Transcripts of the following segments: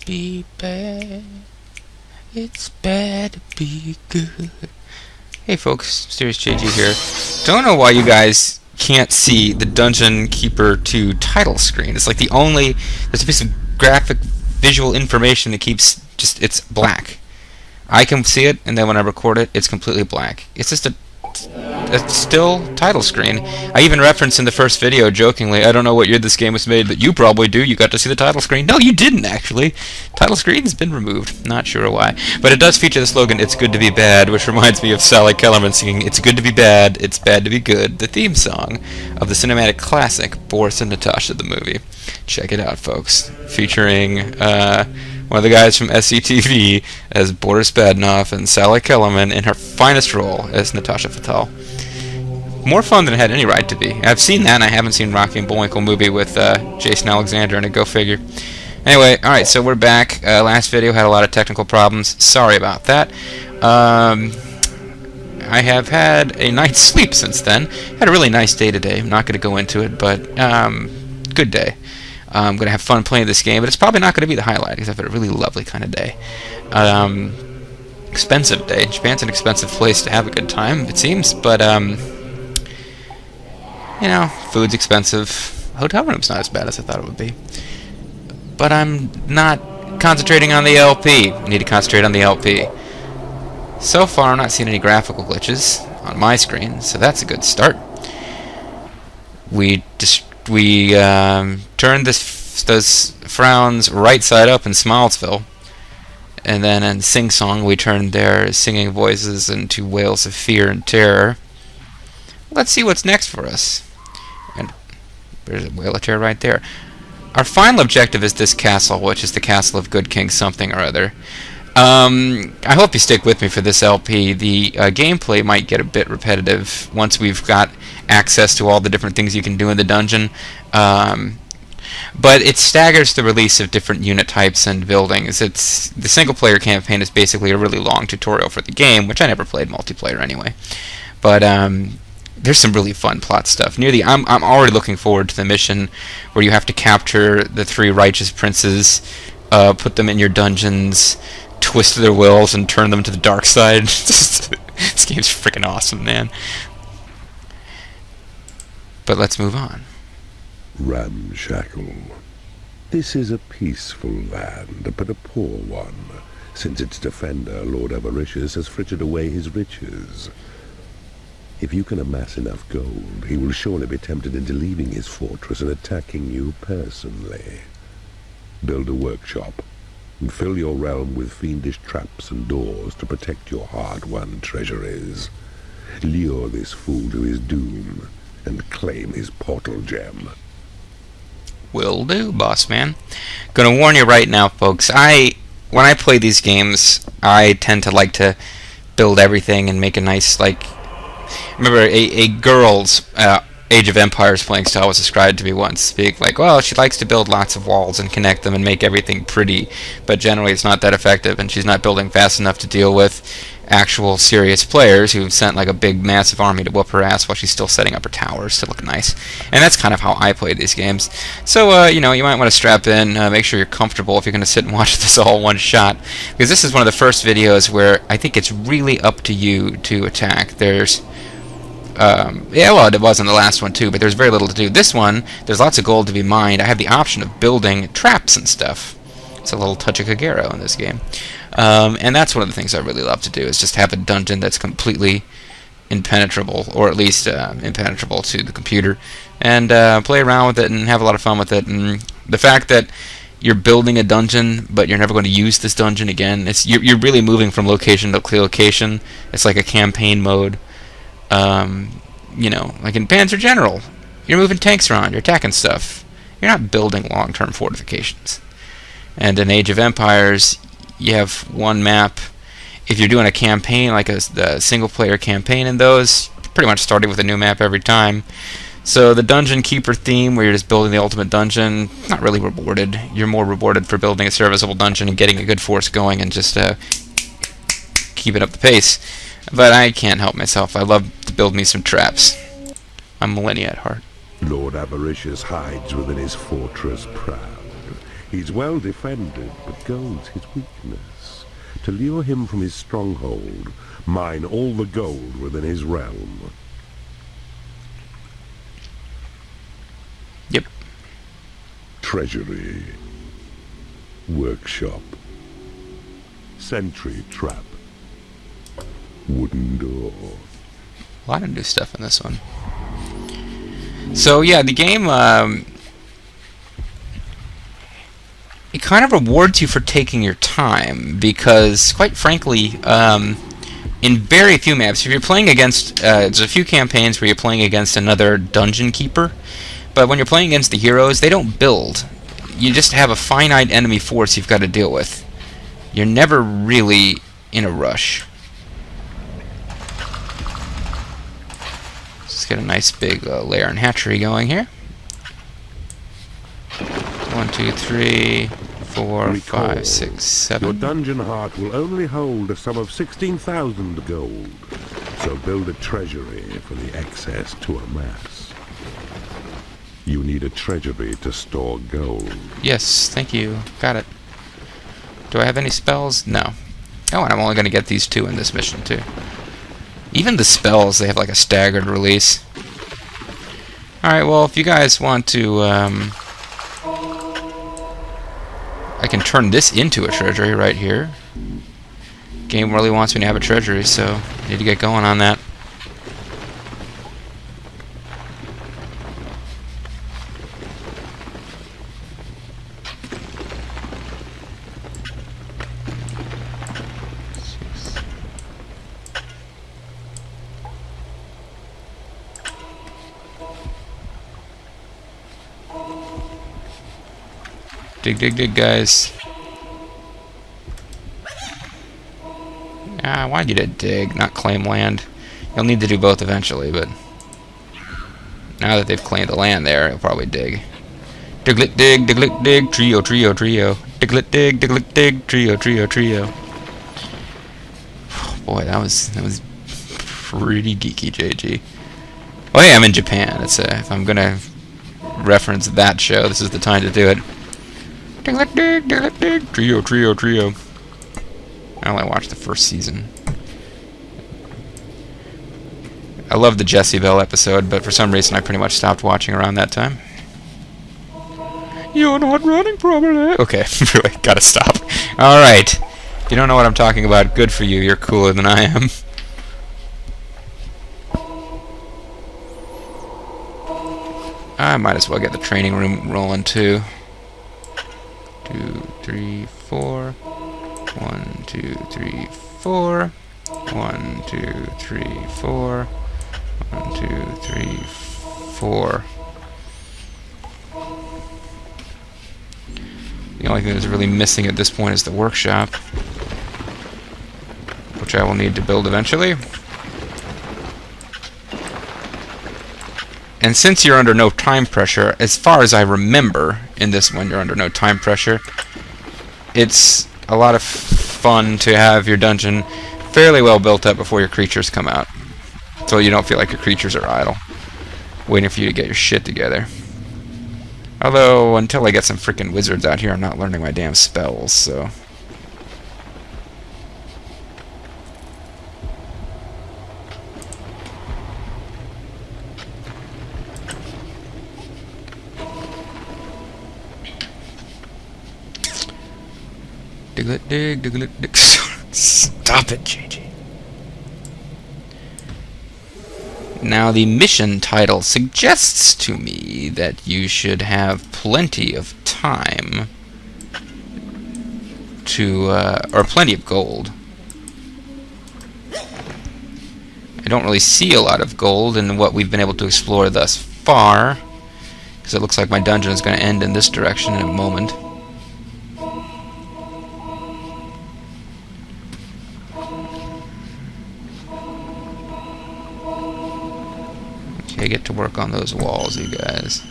be bad. It's bad to be good. Hey folks, Mysterious JG here. Don't know why you guys can't see the Dungeon Keeper 2 title screen. It's like there's a piece of graphic visual information that keeps it's black. I can see it, and then when I record it, it's completely black. It's just a still title screen. I even referenced in the first video jokingly, I don't know what year this game was made, but you probably do. You got to see the title screen. No, you didn't actually. Title screen's been removed. Not sure why. But it does feature the slogan, "It's good to be bad," which reminds me of Sally Kellerman singing, "It's good to be bad, it's bad to be good," the theme song of the cinematic classic Boris and Natasha the movie. Check it out, folks. Featuring one of the guys from SCTV as Boris Badenoff and Sally Kellerman in her finest role as Natasha Fatale. More fun than it had any right to be. I've seen that, and I haven't seen Rocky and Bullwinkle movie with Jason Alexander in it. Go figure. Anyway, alright, so we're back. Last video had a lot of technical problems. Sorry about that. I have had a night's sleep since then. Had a really nice day today. I'm not going to go into it, but good day. I'm going to have fun playing this game, but it's probably not going to be the highlight because I've had a really lovely kind of day. Expensive day. Japan's an expensive place to have a good time, it seems, but you know, food's expensive. Hotel room's not as bad as I thought it would be. But I'm not concentrating on the LP. I need to concentrate on the LP. So far, I'm not seeing any graphical glitches on my screen, so that's a good start. We turned those frowns right side up in Smilesville, and then in Sing Song we turned their singing voices into wails of fear and terror. Let's see what's next for us. And there's a wail of terror right there. Our final objective is this castle, which is the castle of Good King something or other. I hope you stick with me for this LP. The gameplay might get a bit repetitive once we've got access to all the different things you can do in the dungeon. But it staggers the release of different unit types and buildings. The single-player campaign is basically a really long tutorial for the game, which I never played multiplayer anyway. But there's some really fun plot stuff. I'm already looking forward to the mission where you have to capture the 3 righteous princes, put them in your dungeons, twist their wills, and turn them to the dark side. This game's freaking awesome, man. But let's move on. Ramshackle. This is a peaceful land, but a poor one, since its defender, Lord Avaricious, has frittered away his riches. If you can amass enough gold, he will surely be tempted into leaving his fortress and attacking you personally. Build a workshop, and fill your realm with fiendish traps and doors to protect your hard-won treasuries. Lure this fool to his doom, and claim his portal gem. Will do, boss man. Gonna warn you right now, folks. When I play these games, I tend to like to build everything and make a nice, like... Remember, a girl's Age of Empires playing style was described to me once. Being like, well, she likes to build lots of walls and connect them and make everything pretty, but generally it's not that effective, and she's not building fast enough to deal with actual serious players who've sent like a big massive army to whoop her ass while she's still setting up her towers to look nice. And that's kind of how I play these games. So you know, you might want to strap in, make sure you're comfortable if you're going to sit and watch this all one shot, because this is one of the first videos where I think it's really up to you to attack. There's yeah, well, it was in the last one too, but there's very little to do. This one, there's lots of gold to be mined. I have the option of building traps and stuff. It's a little touch of Kagero in this game. And that's one of the things I really love to do, is just have a dungeon that's completely impenetrable, or at least impenetrable to the computer, and play around with it and have a lot of fun with it. And the fact that you're building a dungeon, but you're never going to use this dungeon again, you're really moving from location to location. It's like a campaign mode. You know, like in Panzer General, you're moving tanks around, you're attacking stuff. You're not building long-term fortifications. And in Age of Empires, you have one map. If you're doing a campaign, like a single-player campaign in those, pretty much starting with a new map every time. So the Dungeon Keeper theme, where you're just building the ultimate dungeon, not really rewarded. You're more rewarded for building a serviceable dungeon and getting a good force going and just keeping up the pace. But I can't help myself. I love to build me some traps. I'm Millennia at heart. Lord Avaricious hides within his fortress proud. He's well defended, but gold's his weakness. To lure him from his stronghold, mine all the gold within his realm. Yep. Treasury. Workshop. Sentry trap. Wooden door. A lot of new stuff in this one. So yeah, the game, it kind of rewards you for taking your time, because quite frankly, in very few maps, if you're playing against, there's a few campaigns where you're playing against another dungeon keeper, but when you're playing against the heroes, they don't build. You just have a finite enemy force you've got to deal with. You're never really in a rush. Let's get a nice big lair and hatchery going here. 1, 2, 3, 4, 5, 6, 7. Your dungeon heart will only hold a sum of 16,000 gold, so build a treasury for the excess to amass. You need a treasury to store gold. Yes, thank you. Got it. Do I have any spells? No. Oh, and I'm only going to get these 2 in this mission, too. Even the spells, they have like a staggered release. Alright, well, if you guys want to, I can turn this into a treasury right here. Game really wants me to have a treasury, so I need to get going on that. Dig, dig, dig, guys. I wanted you to dig, not claim land. You'll need to do both eventually, but now that they've claimed the land there, you'll probably dig. Diglet dig, diglet dig, trio, trio, trio. Diglet dig, trio, trio, trio. Boy, that was pretty geeky, JG. Oh hey, I'm in Japan. It's if I'm gonna reference that show, this is the time to do it. Diglet dig, trio, trio, trio. I only watched the first season. I love the Jessieville episode, but for some reason I pretty much stopped watching around that time. You're not running properly. Okay, really, gotta stop. Alright. If you don't know what I'm talking about, good for you. You're cooler than I am. I might as well get the training room rolling too. 2, 3, 4. 1, 2, 3, 4. 1, 2, 3, 4. 1, 2, 3, 4. The only thing that's really missing at this point is the workshop, which I will need to build eventually. And since you're under no time pressure, as far as I remember in this one, you're under no time pressure. It's a lot of fun to have your dungeon fairly well built up before your creatures come out, so you don't feel like your creatures are idle, waiting for you to get your shit together. Although, until I get some freaking wizards out here, I'm not learning my damn spells, so... Diglet dig, diglet dig. Stop it, JJ. Now, the mission title suggests to me that you should have plenty of time to, or plenty of gold. I don't really see a lot of gold in what we've been able to explore thus far, because it looks like my dungeon is going to end in this direction in a moment. Okay, get to work on those walls, you guys.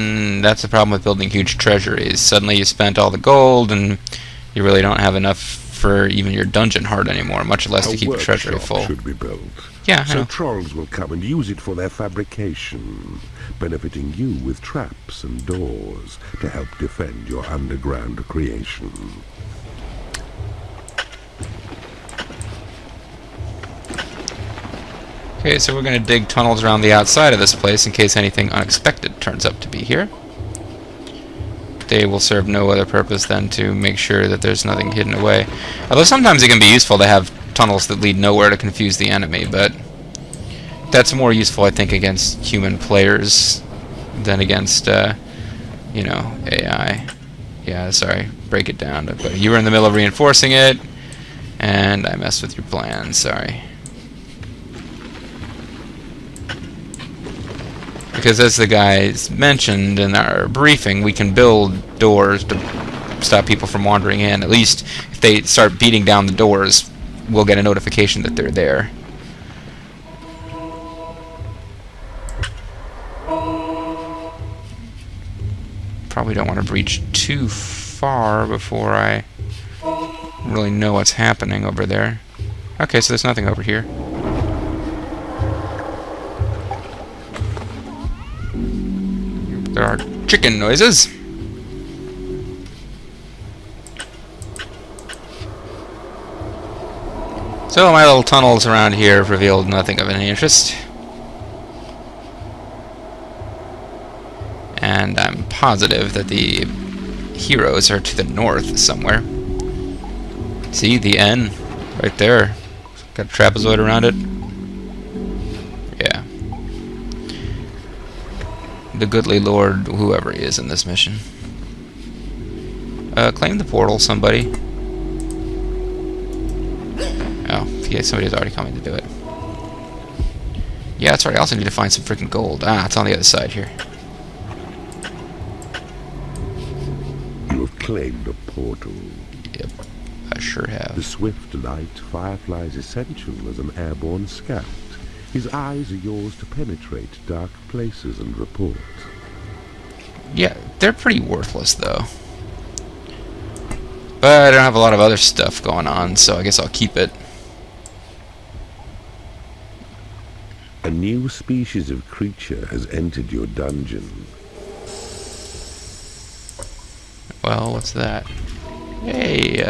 and that's the problem with building huge treasuries. Suddenly you spent all the gold, and you really don't have enough for even your dungeon heart anymore, much less to keep your treasury full. Should be built. Yeah, so trolls will come and use it for their fabrication, benefiting you with traps and doors to help defend your underground creation. Okay, so we're going to dig tunnels around the outside of this place in case anything unexpected turns up to be here. They will serve no other purpose than to make sure that there's nothing hidden away. Although sometimes it can be useful to have tunnels that lead nowhere to confuse the enemy, but that's more useful, I think, against human players than against, you know, AI. Yeah, sorry, break it down. But you were in the middle of reinforcing it, and I messed with your plan, sorry. Because as the guys mentioned in our briefing, we can build doors to stop people from wandering in. At least if they start beating down the doors, we'll get a notification that they're there. Probably don't want to breach too far before I really know what's happening over there. Okay, so there's nothing over here. There are chicken noises. So my little tunnels around here have revealed nothing of any interest. And I'm positive that the heroes are to the north somewhere. See, the N right there. Got a trapezoid around it. Yeah. The goodly lord, whoever he is in this mission. Claim the portal, somebody. Oh, yeah, somebody's already coming to do it. Yeah, that's right, I also need to find some freaking gold. Ah, it's on the other side here. You have claimed a portal. Yep, I sure have. The swift light Firefly's essential as an airborne scout. His eyes are yours to penetrate dark places and report. Yeah, they're pretty worthless, though. But I don't have a lot of other stuff going on, so I guess I'll keep it. A new species of creature has entered your dungeon. Well, what's that? Hey,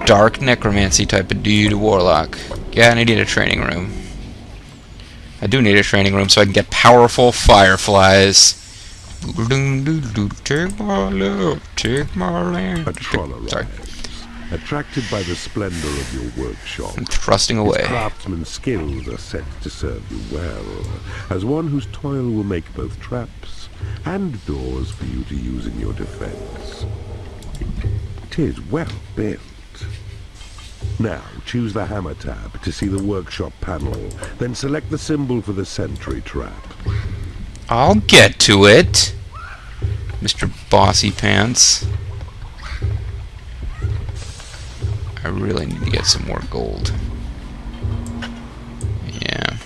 dark necromancy type of dude, warlock. Yeah, and I need a training room. I do need a training room so I can get powerful fireflies. Take my love, take my land. A troll arrives, Sorry. attracted by the splendor of your workshop. I'm trusting away. His craftsman's skills are set to serve you well, as one whose toil will make both traps and doors for you to use in your defense. 'Tis well built. Now, choose the hammer tab to see the workshop panel, then select the symbol for the sentry trap. I'll get to it, Mr. Bossy Pants. I really need to get some more gold. Yeah.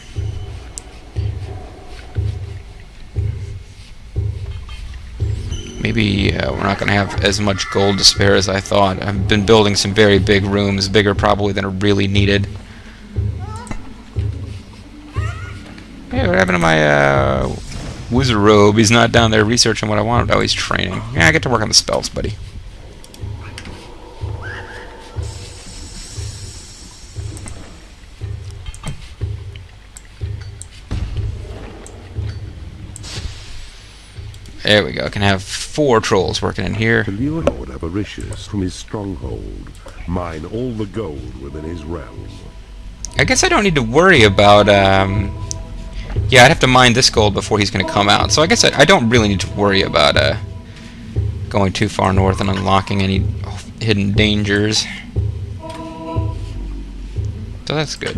Maybe we're not going to have as much gold to spare as I thought. I've been building some very big rooms, bigger probably than are really needed. Hey, what happened to my wizard robe? He's not down there researching what I wanted. Oh, he's training. Yeah, I get to work on the spells, buddy. There we go. I can have 4 trolls working in here. The Lord Avaricious from his stronghold, mine all the gold within his realm. I guess I don't need to worry about, yeah, I'd have to mine this gold before he's going to come out. So I guess I don't really need to worry about, going too far north and unlocking any hidden dangers. So that's good.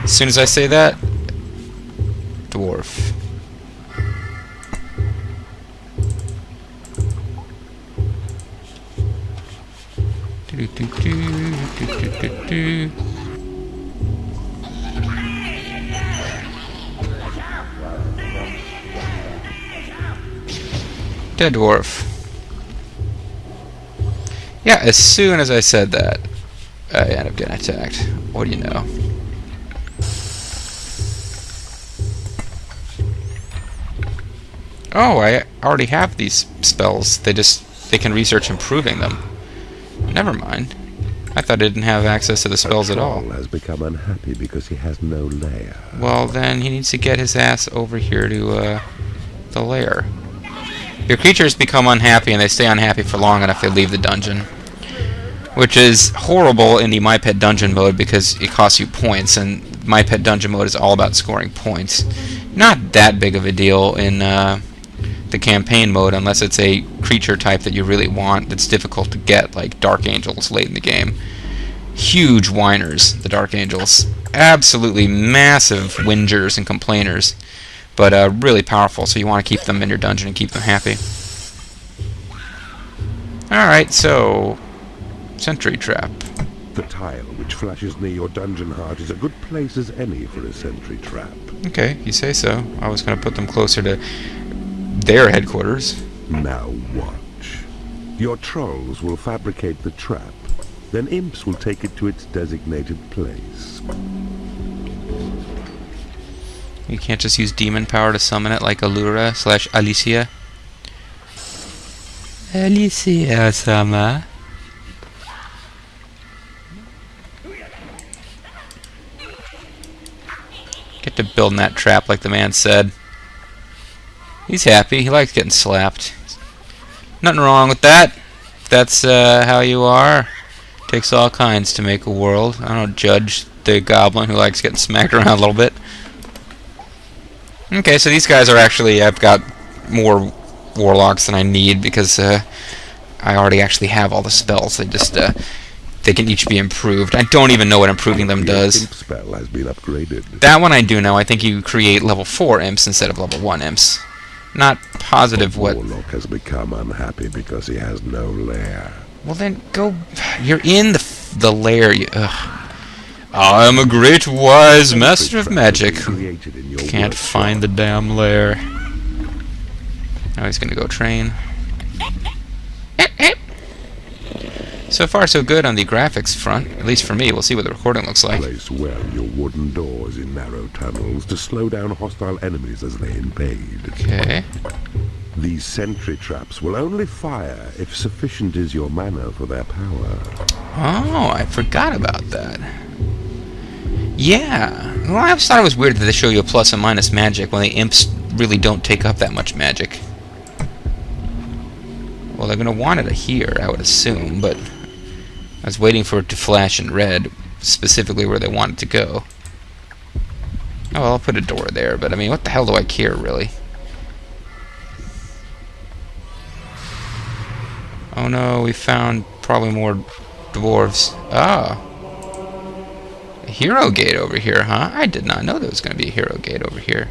As soon as I say that, dwarf. Dead dwarf. Yeah, as soon as I said that, I end up getting attacked. What do you know? Oh, I already have these spells. They can research improving them. Never mind. I thought I didn't have access to the spells at all. Has become unhappy because he has no lair. Well, then he needs to get his ass over here to the lair. Your creatures become unhappy, and they stay unhappy for long enough they leave the dungeon. Which is horrible in the My Pet Dungeon mode because it costs you points, and My Pet Dungeon mode is all about scoring points. Not that big of a deal in the campaign mode unless it's a creature type that you really want that's difficult to get, like Dark Angels late in the game. Huge whiners, the Dark Angels. Absolutely massive whingers and complainers, but really powerful, so you want to keep them in your dungeon and keep them happy. Alright, so sentry trap. The tile which flashes near your dungeon heart is a good place as any for a sentry trap. Okay, you say so. I was going to put them closer to their headquarters. Now watch. Your trolls will fabricate the trap. Then imps will take it to its designated place. You can't just use demon power to summon it like Allura / Alicia. Alicia-sama. Get to building that trap like the man said. He's happy. He likes getting slapped. Nothing wrong with that. If that's how you are. Takes all kinds to make a world. I don't judge the goblin who likes getting smacked around a little bit. Okay, so these guys are actually... I've got more warlocks than I need because I already actually have all the spells. They just... they can each be improved. I don't even know what improving them does. Imp spell has been upgraded. That one I do know. I think you create level 4 imps instead of level 1 imps. Not positive what... Warlock has become unhappy because he has no lair. Well then, go... You're in the lair. I am a great wise master of magic. Can't find the damn lair. Now he's gonna go train. So far so good on the graphics front, at least for me. We'll see what the recording looks like. Place well your wooden doors in narrow tunnels to slow down hostile enemies as they invade. Okay. These sentry traps will only fire if sufficient is your mana for their power. Oh, I forgot about that. Yeah. Well, I always thought it was weird that they show you a plus and minus magic when the imps really don't take up that much magic. Well, they're going to want it here, I would assume, but I was waiting for it to flash in red, specifically where they want it to go. Oh, well, I'll put a door there, but I mean, what the hell do I care, really? Oh no, we found probably more dwarves. Ah. A hero gate over here, huh? I did not know there was going to be a hero gate over here.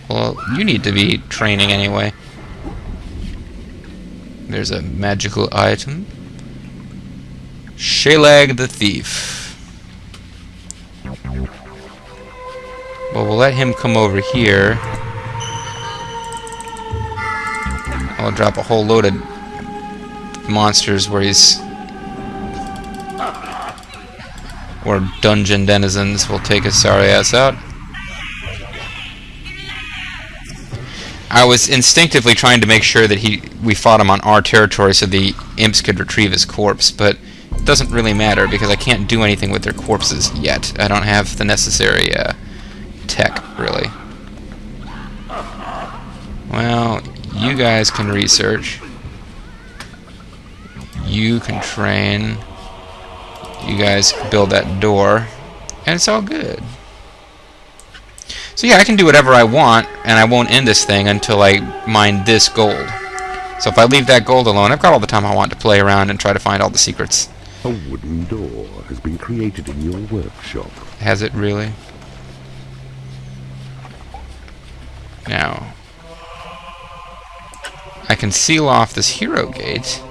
Well, you need to be training anyway. There's a magical item. Shelag the Thief. Well, we'll let him come over here. I'll drop a whole load of monsters where he's... or dungeon denizens will take his sorry ass out. I was instinctively trying to make sure that we fought him on our territory so the imps could retrieve his corpse, but it doesn't really matter because I can't do anything with their corpses yet. I don't have the necessary tech, really. Well, you guys can research. You can train. You guys can build that door. And it's all good. So yeah, I can do whatever I want, and I won't end this thing until I mine this gold. So if I leave that gold alone, I've got all the time I want to play around and try to find all the secrets. A wooden door has been created in your workshop. Has it really? Now, I can seal off this hero gate.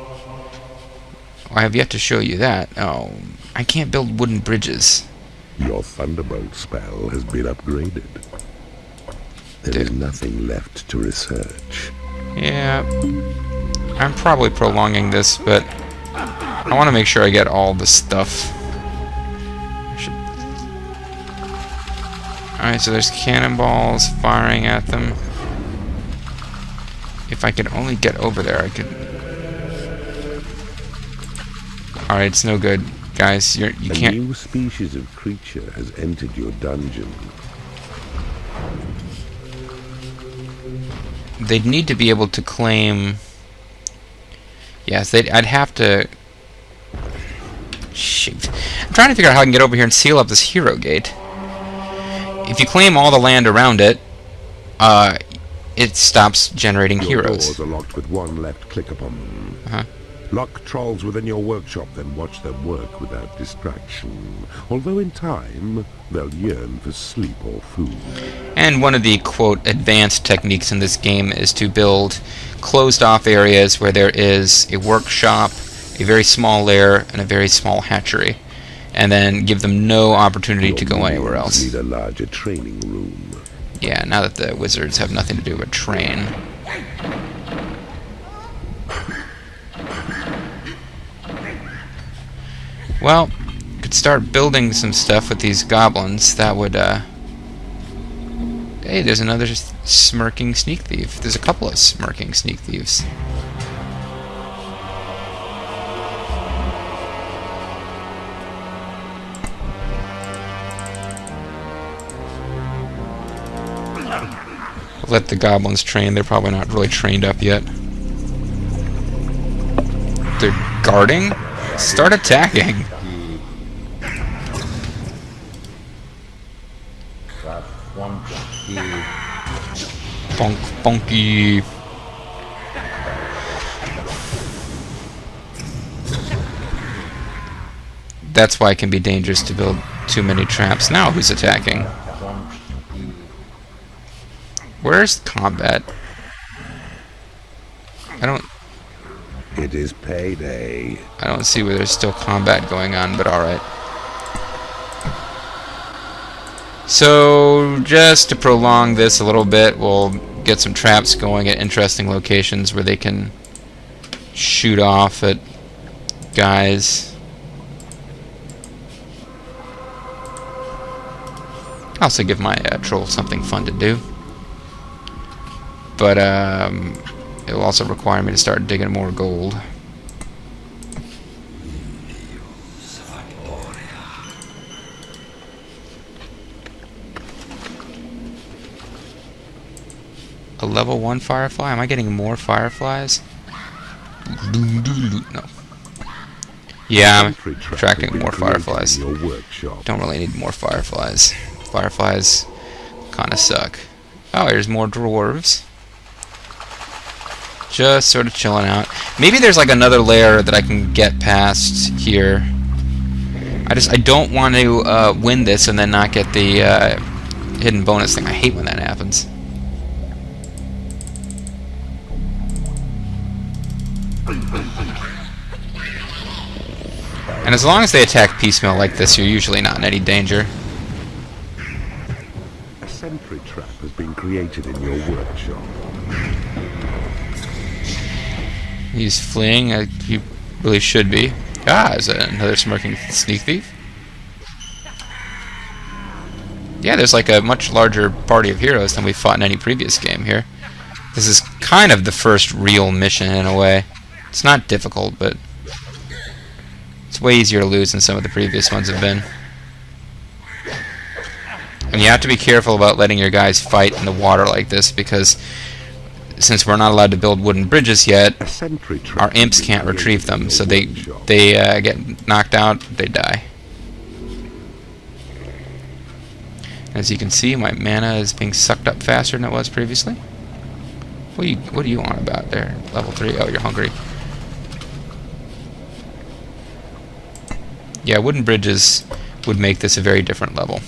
I have yet to show you that. Oh, I can't build wooden bridges. Your Thunderbolt spell has been upgraded. There is nothing left to research. Yeah, I'm probably prolonging this, but I want to make sure I get all the stuff. Alright, so there's cannonballs firing at them. If I could only get over there, I could... Alright, it's no good. Guys, you can't... A new species of creature has entered your dungeon. They'd need to be able to claim... Yes, I'd have to... Shoot. I'm trying to figure out how I can get over here and seal up this hero gate. If you claim all the land around it, it stops generating heroes. Your doors are locked with one left click upon them. Uh-huh. Lock trolls within your workshop, then watch them work without distraction. Although in time, they'll yearn for sleep or food. And one of the, quote, advanced techniques in this game is to build closed-off areas where there is a workshop, a very small lair, and a very small hatchery. And then give them no opportunity to go anywhere else. Need a larger training room. Yeah, now that the wizards have nothing to do but train. Well, could start building some stuff with these goblins. That would, Hey, there's another smirking sneak thief. There's a couple of smirking sneak thieves. Let the goblins train. They're probably not really trained up yet. They're guarding? Start attacking. Bonk, bonky. That's why it can be dangerous to build too many traps. Now who's attacking? Where's combat? It is payday. I don't see where there's still combat going on, but alright. So, just to prolong this a little bit, we'll get some traps going at interesting locations where they can shoot off at guys. I also give my troll something fun to do. But it will also require me to start digging more gold. A level 1 firefly? Am I getting more fireflies? No. Yeah, I'm attracting more fireflies. Don't really need more fireflies. Fireflies kind of suck. Oh, here's more dwarves. Just sort of chilling out. Maybe there's like another layer that I can get past here. I don't want to win this and then not get the hidden bonus thing. I hate when that happens. And as long as they attack piecemeal like this, you're usually not in any danger. A sentry trap has been created in your workshop. He's fleeing. He really should be. Ah, is that another smirking sneak thief? Yeah, there's like a much larger party of heroes than we fought in any previous game here. This is kind of the first real mission in a way. It's not difficult, but it's way easier to lose than some of the previous ones have been. And you have to be careful about letting your guys fight in the water like this, because since we're not allowed to build wooden bridges yet, our imps can't retrieve them, so they get knocked out, they die. As you can see, my mana is being sucked up faster than it was previously. What do you want about there? Level 3? Oh, you're hungry. Yeah, wooden bridges would make this a very different level.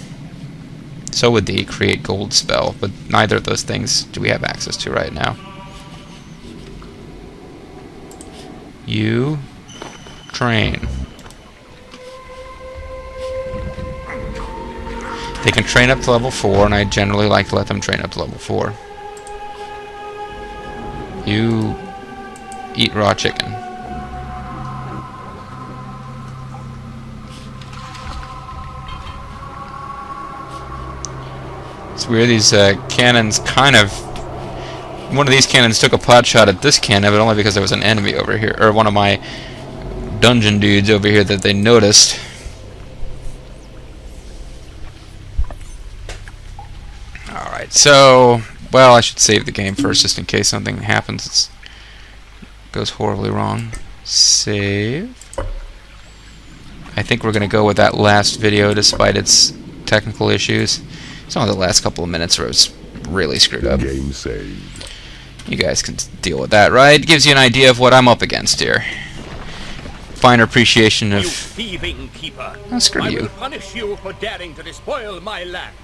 So would the create gold spell, but neither of those things do we have access to right now. You train. They can train up to level 4, and I generally like to let them train up to level 4. You eat raw chicken. It's weird, these cannons kind of... One of these cannons took a pot shot at this cannon, but only because there was an enemy over here, or one of my dungeon dudes over here that they noticed. Alright, so... Well, I should save the game first, just in case something happens. Goes horribly wrong. Save. I think we're going to go with that last video, despite its technical issues. It's only the last couple of minutes where it was really screwed up. Game saved. You guys can deal with that, right? It gives you an idea of what I'm up against here. Finer appreciation of... You thieving keeper! Oh, screw you. I will punish you for daring to despoil my land.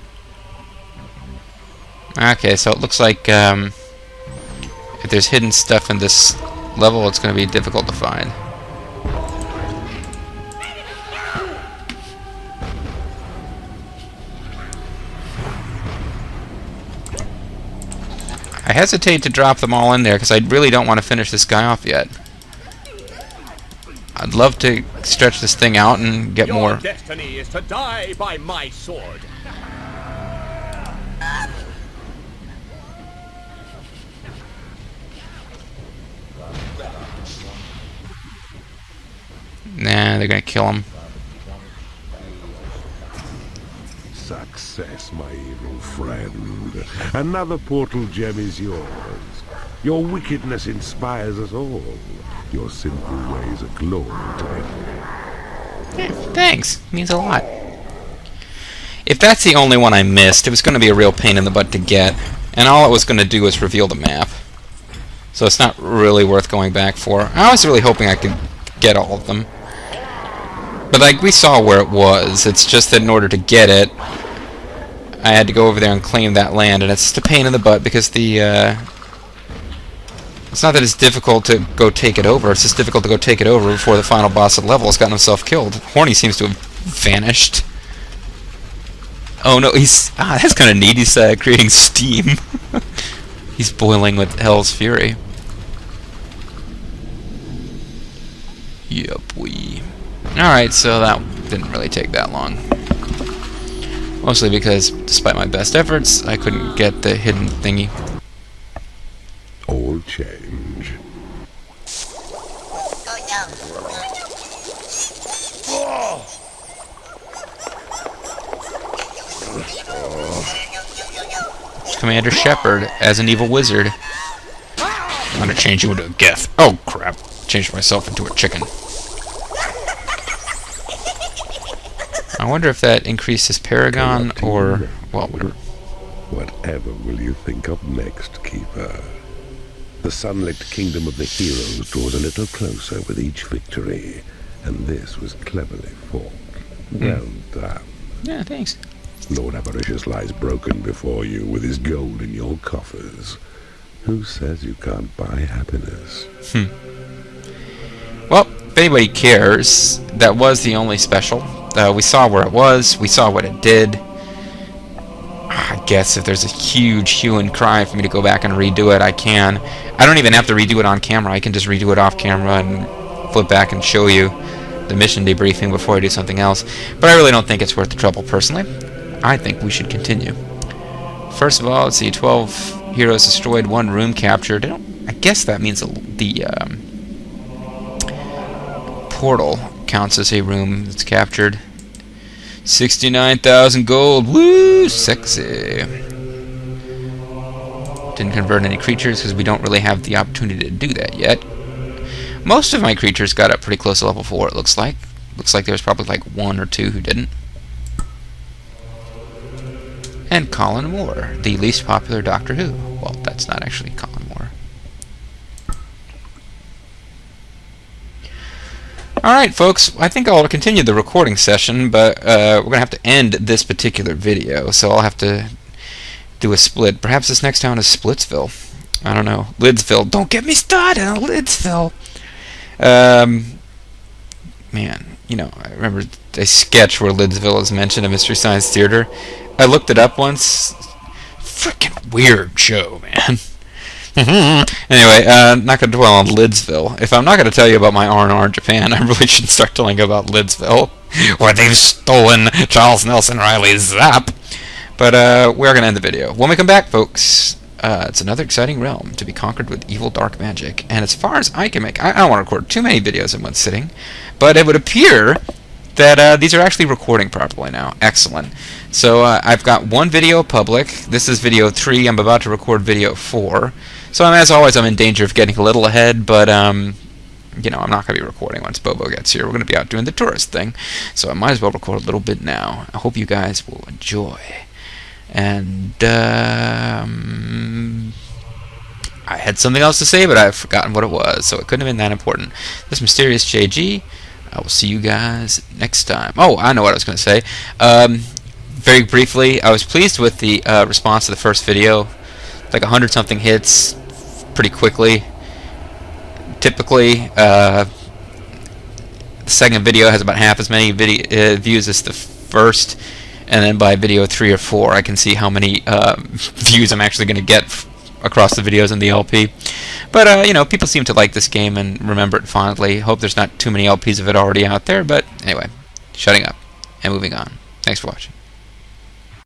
Okay, so it looks like if there's hidden stuff in this level, it's going to be difficult to find. I hesitate to drop them all in there because I really don't want to finish this guy off yet. I'd love to stretch this thing out and get more. Your destiny is to die by my sword. Nah, they're gonna kill him. Success, my evil friend. Another portal gem is yours. Your wickedness inspires us all. Your simple ways are glory to everyone. Yeah, thanks. Means a lot. If that's the only one I missed, it was going to be a real pain in the butt to get, and all it was going to do was reveal the map. So it's not really worth going back for. I was really hoping I could get all of them. But like, we saw where it was. It's just that in order to get it, I had to go over there and claim that land, and it's just a pain in the butt because the, it's not that it's difficult to go take it over, it's just difficult to go take it over before the final boss of the level has gotten himself killed. Horny seems to have vanished. Oh no, he's... Ah, that's kind of neat, he's creating steam. He's boiling with Hell's Fury. Yep, we... Alright, so that didn't really take that long. Mostly because, despite my best efforts, I couldn't get the hidden thingy. All change. Commander Shepard as an evil wizard. I'm gonna change you into a geth. Oh crap. Changed myself into a chicken. I wonder if that increases Paragon or... well, whatever. Whatever will you think of next, Keeper? The sunlit kingdom of the heroes draws a little closer with each victory, and this was cleverly fought. Well done. Yeah, thanks. Lord Avaricious lies broken before you with his gold in your coffers. Who says you can't buy happiness? Well, if anybody cares, that was the only special. We saw where it was, we saw what it did. I guess if there's a huge hue and cry for me to go back and redo it, I can. I don't even have to redo it on camera, I can just redo it off camera and flip back and show you the mission debriefing before I do something else. But I really don't think it's worth the trouble, personally. I think we should continue. First of all, let's see, 12 heroes destroyed, 1 room captured. I guess that means the portal counts as a room that's captured. 69,000 gold. Woo! Sexy. Didn't convert any creatures because we don't really have the opportunity to do that yet. Most of my creatures got up pretty close to level 4, it looks like. Looks like there's probably like 1 or 2 who didn't. And Colin Moore, the least popular Doctor Who. Well, that's not actually Colin Moore. Alright, folks, I think I'll continue the recording session, but we're going to have to end this particular video, so I'll have to do a split. Perhaps this next town is Splitsville. I don't know. Lidsville. Don't get me started on Lidsville! Man, you know, I remember a sketch where Lidsville is mentioned in Mystery Science Theater. I looked it up once. Freaking weird show, man. Anyway, not going to dwell on Lidsville. If I'm not going to tell you about my R&R in Japan, I really should start telling you about Lidsville, where they've stolen Charles Nelson Riley's Zap. But we're going to end the video. When we come back, folks, it's another exciting realm to be conquered with evil dark magic. And as far as I can make, I don't want to record too many videos in one sitting, but it would appear that these are actually recording properly now. Excellent. So I've got one video public. This is video 3. I'm about to record video 4. So as always, I'm in danger of getting a little ahead, but you know, I'm not going to be recording once Bobo gets here. We're going to be out doing the tourist thing, so I might as well record a little bit now. I hope you guys will enjoy. And I had something else to say, but I've forgotten what it was, so it couldn't have been that important. This Mysterious JG. I will see you guys next time. Oh, I know what I was going to say. Very briefly, I was pleased with the response to the first video. Like 100-something hits pretty quickly. Typically, the second video has about half as many views as the first, and then by video 3 or 4, I can see how many views I'm actually going to get across the videos in the LP. But you know, people seem to like this game and remember it fondly. Hope there's not too many LPs of it already out there. But anyway, shutting up and moving on. Thanks for watching.